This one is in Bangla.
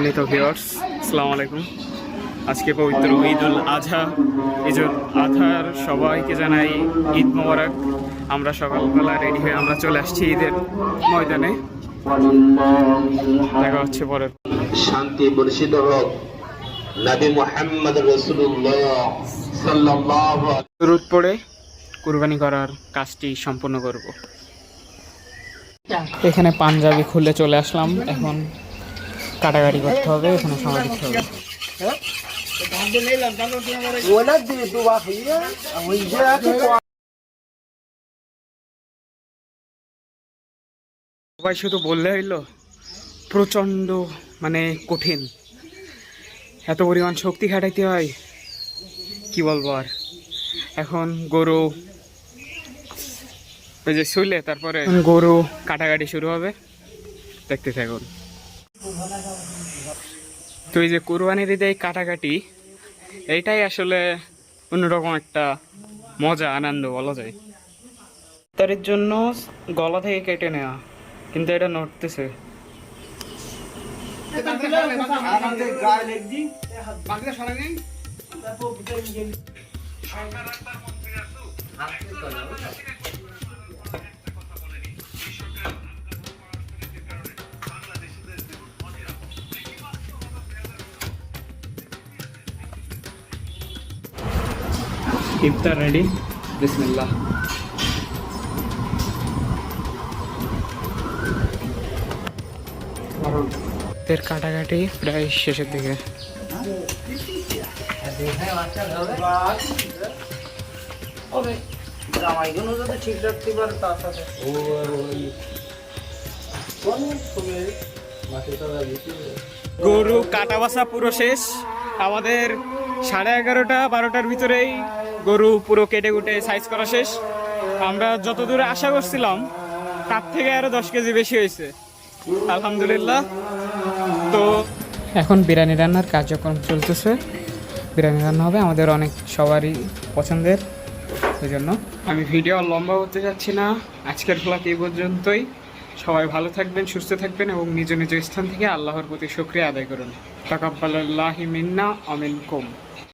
সম্মানিত ভিউয়ার্স, আসসালামু আলাইকুম। আজকে পবিত্র ঈদুল আজহা। ঈদুল আজহার সবাইকে জানাই ঈদ মোবারক। আমরা সকালবেলা রেডি হয়ে আমরা চলে আসছি ঈদের ময়দানে। দেখা হচ্ছে পরে। শান্তি বর্ষিত হোক নবী মুহাম্মদ রাসূলুল্লাহ সাল্লাল্লাহু আলাইহি দরুদ পড়ে কুরবানি করার কাজটি সম্পূর্ণ করব। এখানে পাঞ্জাবি খুলে চলে আসলাম। এখন কাটাকাটি করতে হবে, এখানে সময় দিতে হবে। সবাই শুধু বললে হইলো প্রচণ্ড মানে কঠিন, এত পরিমাণ শক্তি খাটাইতে হয়, কি বলবো আর। এখন গরু ওই যে শুইলে তারপরে গরু কাটাকাটি শুরু হবে, দেখতে থাকুন। তো এই যে কুরবানির ঈদে এই কাটাকাটি, এইটাই আসলে অন্যরকম একটা মজা আনন্দ বলা যায়। তার জন্য গলা থেকে কেটে নেওয়া, কিন্তু এটা নড়তেছে। ইফতার রেডি, বিসমিল্লাহ। এর কাটাকাটি প্রায় শেষের দিকে। গরু কাটা বাছা পুরো শেষ। আমাদের 11:30 12টার ভিতরেই গরু পুরো কেটে কুটে সাইজ করা শেষ। আমরা যত দূরে আশা করছিলাম তার থেকে আরো 10 কেজি বেশি হয়েছে, আলহামদুলিল্লাহ। তো এখন বিরিয়ানি রান্নার কার্যক্রম চলতেছে। বিরিয়ানি রান্না হবে, আমাদের অনেক সবারই পছন্দের, ওই জন্য আমি ভিডিও লম্বা করতে যাচ্ছি না। আজকের ব্লগ এই পর্যন্তই। সবাই ভালো থাকবেন, সুস্থ থাকবেন এবং নিজ নিজ স্থান থেকে আল্লাহর প্রতি শুকরিয়া আদায় করুন। তাকাব্বালাল্লাহু মিন্না ওয়া মিনকুম।